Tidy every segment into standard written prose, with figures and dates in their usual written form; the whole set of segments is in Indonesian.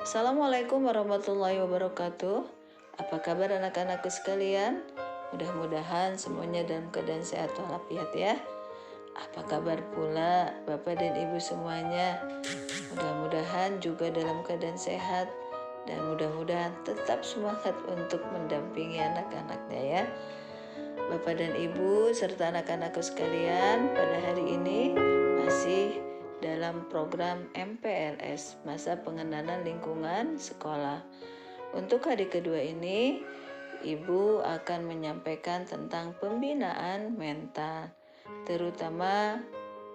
Assalamualaikum warahmatullahi wabarakatuh. Apa kabar anak-anakku sekalian? Mudah-mudahan semuanya dalam keadaan sehat walafiat ya. Apa kabar pula Bapak dan Ibu semuanya? Mudah-mudahan juga dalam keadaan sehat dan mudah-mudahan tetap semangat untuk mendampingi anak-anaknya ya. Bapak dan Ibu serta anak-anakku sekalian, pada hari ini masih dalam program MPLS, Masa Pengenalan Lingkungan Sekolah. Untuk hari kedua ini, Ibu akan menyampaikan tentang pembinaan mental, terutama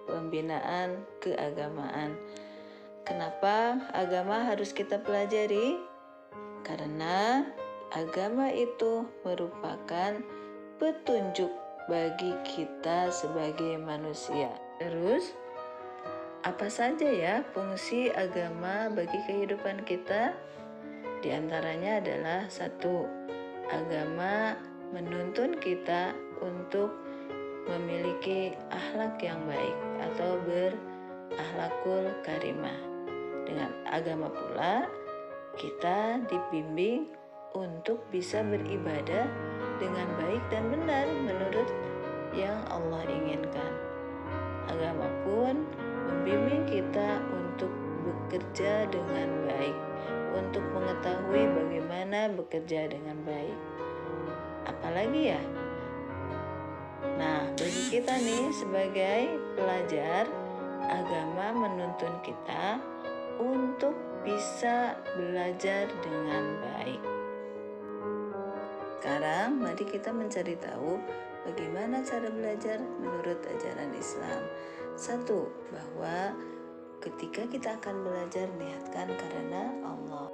pembinaan keagamaan. Kenapa agama harus kita pelajari? Karena agama itu merupakan petunjuk bagi kita sebagai manusia. Terus, apa saja ya fungsi agama bagi kehidupan kita? Di antaranya adalah 1. Agama menuntun kita untuk memiliki akhlak yang baik atau berakhlakul karimah. Dengan agama pula kita dibimbing untuk bisa beribadah dengan baik dan benar menurut yang Allah inginkan. Agama pun membimbing kita untuk bekerja dengan baik, untuk mengetahui bagaimana bekerja dengan baik. Apalagi ya? Nah, bagi kita nih sebagai pelajar, agama menuntun kita untuk bisa belajar dengan baik. Sekarang mari kita mencari tahu bagaimana cara belajar menurut ajaran Islam. 1. Bahwa ketika kita akan belajar, niatkan karena Allah.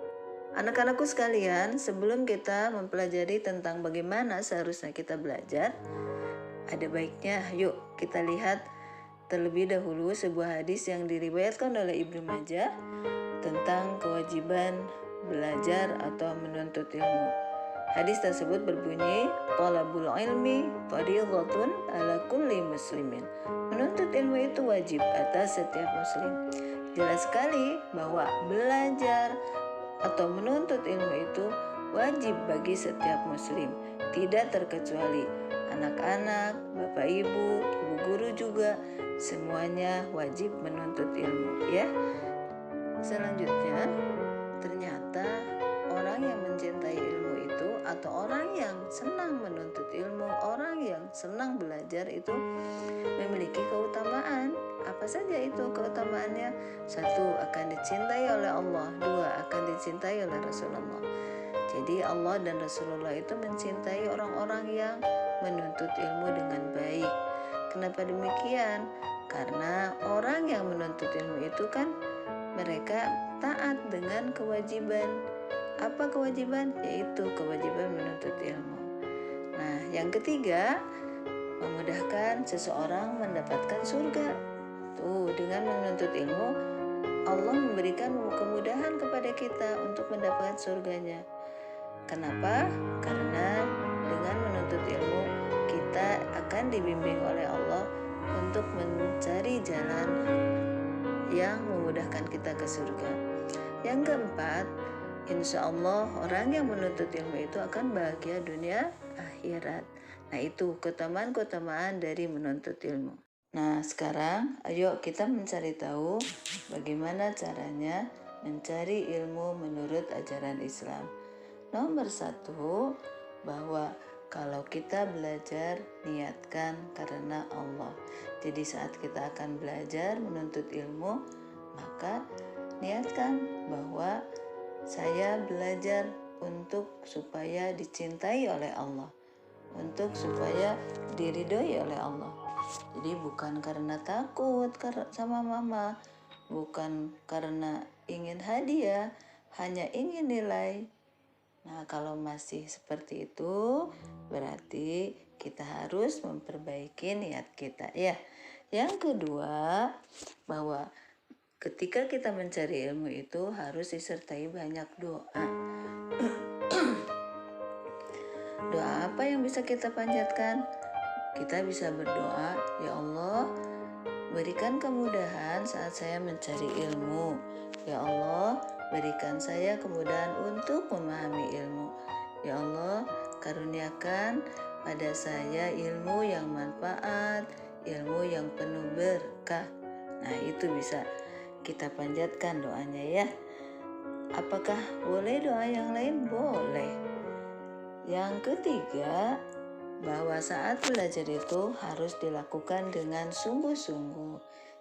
Anak-anakku sekalian, sebelum kita mempelajari tentang bagaimana seharusnya kita belajar, ada baiknya yuk kita lihat terlebih dahulu sebuah hadis yang diriwayatkan oleh Ibnu Majah tentang kewajiban belajar atau menuntut ilmu. Hadis tersebut berbunyi, "Talabul ilmi fardhatun ala kulli muslimin." Menuntut ilmu itu wajib atas setiap muslim. Jelas sekali bahwa belajar atau menuntut ilmu itu wajib bagi setiap muslim, tidak terkecuali anak-anak, bapak ibu, ibu guru juga, semuanya wajib menuntut ilmu ya. Selanjutnya, ternyata orang yang mencintai ilmu itu atau orang yang senang menuntut ilmu, orang yang senang belajar itu memiliki keutamaan. Apa saja itu keutamaannya? 1. Akan dicintai oleh Allah. 2. Akan dicintai oleh Rasulullah. Jadi Allah dan Rasulullah itu mencintai orang-orang yang menuntut ilmu dengan baik. Kenapa demikian? Karena orang yang menuntut ilmu itu kan mereka taat dengan kewajiban. Apa kewajiban? Yaitu kewajiban menuntut ilmu. Nah, yang ketiga, memudahkan seseorang mendapatkan surga. Tuh, dengan menuntut ilmu, Allah memberikan kemudahan kepada kita untuk mendapatkan surganya. Kenapa? Karena dengan menuntut ilmu, kita akan dibimbing oleh Allah untuk mencari jalan yang memudahkan kita ke surga. Yang keempat, insya Allah orang yang menuntut ilmu itu akan bahagia dunia akhirat. Nah, itu keutamaan-keutamaan dari menuntut ilmu. Nah, sekarang ayo kita mencari tahu bagaimana caranya mencari ilmu menurut ajaran Islam. Nomor 1, bahwa kalau kita belajar, niatkan karena Allah. Jadi saat kita akan belajar menuntut ilmu, maka niatkan bahwa saya belajar untuk supaya dicintai oleh Allah, untuk supaya diridhoi oleh Allah. Jadi bukan karena takut sama mama, bukan karena ingin hadiah, hanya ingin nilai. Nah, kalau masih seperti itu, berarti kita harus memperbaiki niat kita ya. Yang kedua, bahwa ketika kita mencari ilmu itu harus disertai banyak doa. Doa apa yang bisa kita panjatkan? Kita bisa berdoa, ya Allah, berikan kemudahan saat saya mencari ilmu. Ya Allah, berikan saya kemudahan untuk memahami ilmu. Ya Allah, karuniakan pada saya ilmu yang manfaat, ilmu yang penuh berkah. Nah, itu bisa kita panjatkan doanya ya. Apakah boleh doa yang lain? Boleh. Yang ketiga, bahwa saat belajar itu harus dilakukan dengan sungguh-sungguh.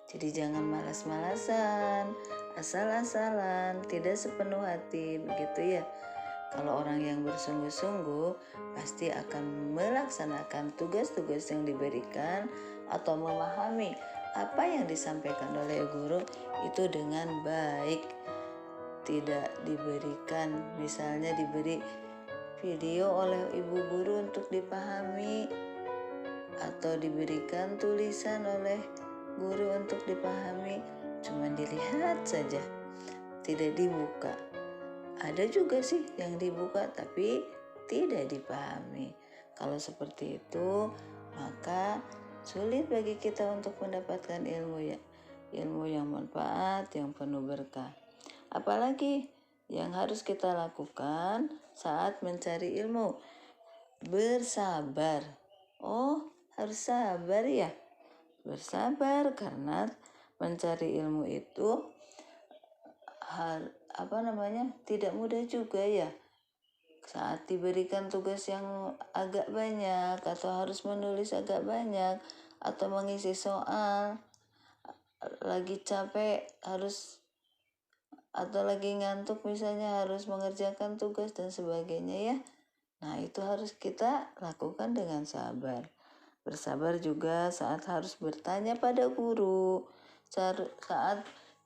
Jadi jangan malas-malasan, asal-asalan, tidak sepenuh hati, begitu ya. Kalau orang yang bersungguh-sungguh pasti akan melaksanakan tugas-tugas yang diberikan atau memahami apa yang disampaikan oleh guru itu dengan baik. Tidak diberikan, misalnya diberi video oleh ibu guru untuk dipahami atau diberikan tulisan oleh guru untuk dipahami, cuma dilihat saja, tidak dibuka. Ada juga sih yang dibuka tapi tidak dipahami. Kalau seperti itu, maka sulit bagi kita untuk mendapatkan ilmu yang manfaat, yang penuh berkah. Apalagi yang harus kita lakukan saat mencari ilmu? Bersabar. Oh, harus sabar ya. Bersabar karena mencari ilmu itu tidak mudah juga ya. Saat diberikan tugas yang agak banyak atau harus menulis agak banyak atau mengisi soal, lagi capek atau lagi ngantuk misalnya harus mengerjakan tugas dan sebagainya ya. Nah, itu harus kita lakukan dengan sabar. Bersabar juga saat harus bertanya pada guru, saat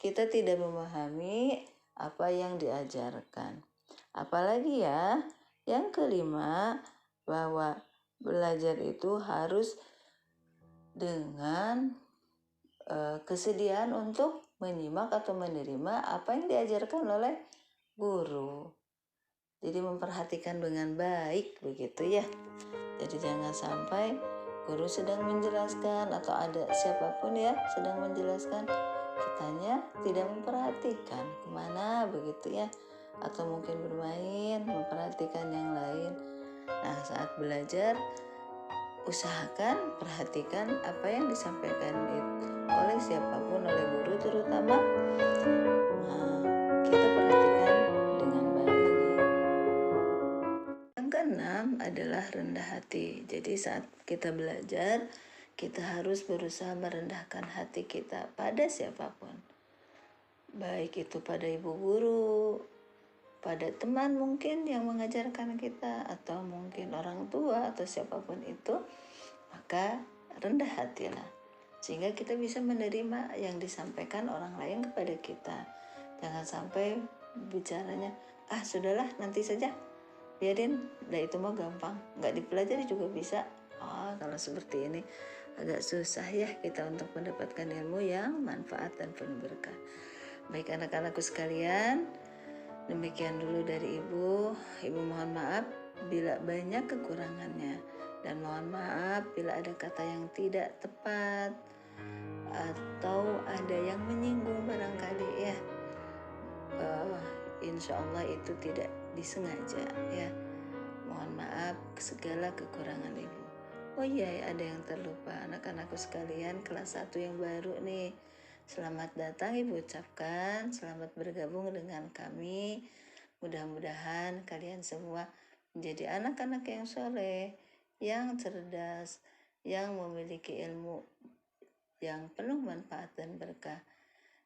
kita tidak memahami apa yang diajarkan. Apalagi ya, yang kelima, bahwa belajar itu harus dengan kesediaan untuk menyimak atau menerima apa yang diajarkan oleh guru. Jadi memperhatikan dengan baik, begitu ya. Jadi jangan sampai guru sedang menjelaskan atau ada siapapun ya sedang menjelaskan, kitanya tidak memperhatikan kemana, begitu ya. Atau mungkin bermain, memperhatikan yang lain. Nah, saat belajar usahakan perhatikan apa yang disampaikan oleh siapapun, oleh guru terutama. Nah, kita perhatikan dengan baik. Yang keenam adalah rendah hati. Jadi saat kita belajar, kita harus berusaha merendahkan hati kita pada siapapun. Baik itu pada ibu guru, pada teman mungkin yang mengajarkan kita, atau mungkin orang tua atau siapapun itu, maka rendah hatilah sehingga kita bisa menerima yang disampaikan orang lain kepada kita. Jangan sampai bicaranya, sudahlah nanti saja, biarin, itu mah gampang, nggak dipelajari juga bisa. Kalau seperti ini agak susah ya kita untuk mendapatkan ilmu yang manfaat dan penuh berkah. Baik anak-anakku sekalian, demikian dulu dari Ibu. Ibu mohon maaf bila banyak kekurangannya, dan mohon maaf bila ada kata yang tidak tepat atau ada yang menyinggung barangkali ya. Insya Allah itu tidak disengaja ya. Mohon maaf segala kekurangan Ibu. Oh iya, ada yang terlupa, anak-anakku sekalian kelas 1 yang baru nih. Selamat datang Ibu ucapkan, selamat bergabung dengan kami. Mudah-mudahan kalian semua menjadi anak-anak yang soleh, yang cerdas, yang memiliki ilmu yang penuh manfaat dan berkah.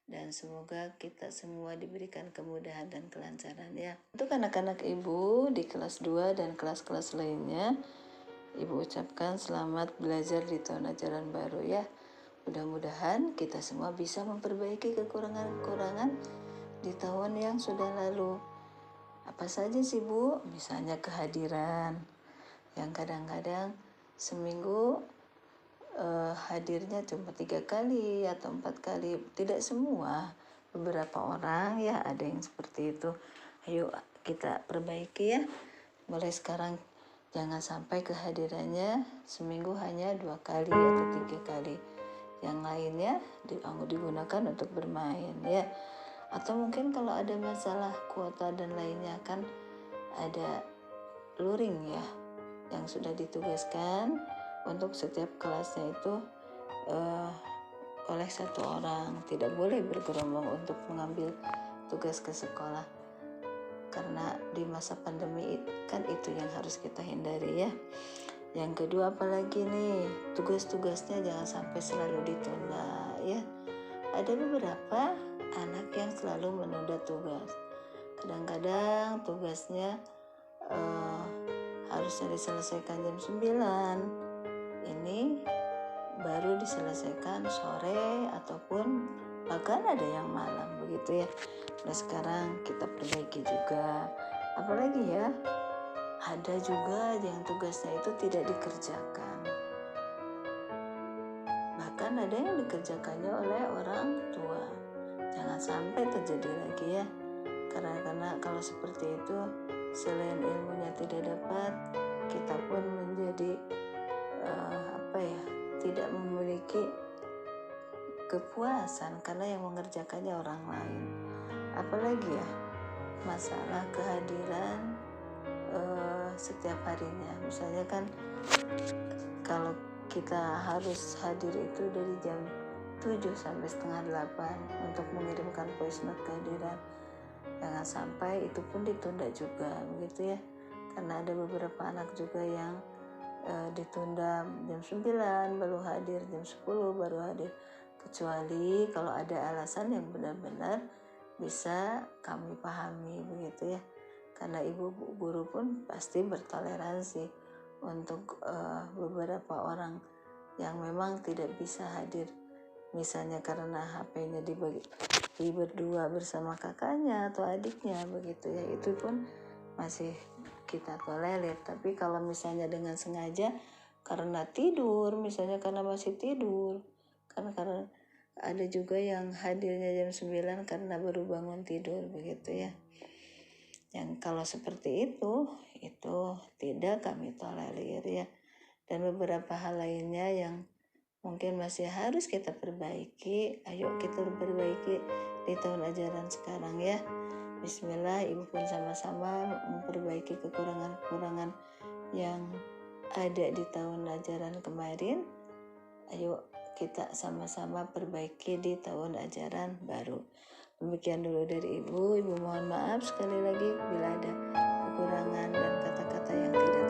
Dan semoga kita semua diberikan kemudahan dan kelancaran ya. Untuk anak-anak Ibu di kelas 2 dan kelas-kelas lainnya, Ibu ucapkan selamat belajar di tahun ajaran baru ya. Mudah-mudahan kita semua bisa memperbaiki kekurangan-kekurangan di tahun yang sudah lalu. Apa saja sih Bu? Misalnya kehadiran yang kadang-kadang seminggu hadirnya cuma 3 kali atau 4 kali. Tidak semua, beberapa orang ya ada yang seperti itu. Ayo kita perbaiki ya. Mulai sekarang jangan sampai kehadirannya seminggu hanya 2 kali atau 3 kali. Yang lainnya digunakan untuk bermain ya. Atau mungkin kalau ada masalah kuota dan lainnya, kan ada luring ya yang sudah ditugaskan untuk setiap kelasnya itu oleh satu orang, tidak boleh bergerombol untuk mengambil tugas ke sekolah, karena di masa pandemi kan itu yang harus kita hindari ya. Yang kedua, apalagi nih, tugas-tugasnya jangan sampai selalu ditunda ya. Ada beberapa anak yang selalu menunda tugas. Kadang-kadang tugasnya harusnya diselesaikan jam 9, ini baru diselesaikan sore ataupun bahkan ada yang malam begitu ya. Nah sekarang kita perbaiki juga. Apalagi ya, ada juga yang tugasnya itu tidak dikerjakan, bahkan ada yang dikerjakannya oleh orang tua. Jangan sampai terjadi lagi ya, karena kalau seperti itu, selain ilmunya tidak dapat, kita pun menjadi tidak memiliki kepuasan karena yang mengerjakannya orang lain. Apalagi ya, masalah kehadiran setiap harinya. Misalnya kan kalau kita harus hadir itu dari jam 7 sampai setengah 8 untuk mengirimkan voice note kehadiran. Jangan sampai itu pun ditunda juga begitu ya. Karena ada beberapa anak juga yang ditunda jam 9 baru hadir, jam 10 baru hadir. Kecuali kalau ada alasan yang benar-benar bisa kami pahami begitu ya. Karena ibu guru pun pasti bertoleransi untuk beberapa orang yang memang tidak bisa hadir, misalnya karena HP-nya dibagi berdua bersama kakaknya atau adiknya begitu ya, itu pun masih kita tolerir. Tapi kalau misalnya dengan sengaja karena tidur, misalnya karena masih tidur, karena ada juga yang hadirnya jam 9 karena baru bangun tidur begitu ya. Yang kalau seperti itu tidak kami tolerir ya. Dan beberapa hal lainnya yang mungkin masih harus kita perbaiki, ayo kita perbaiki di tahun ajaran sekarang ya. Bismillah, ibu pun sama-sama memperbaiki kekurangan-kekurangan yang ada di tahun ajaran kemarin. Ayo kita sama-sama perbaiki di tahun ajaran baru. Demikian dulu dari ibu mohon maaf sekali lagi bila ada kekurangan dan kata-kata yang tidak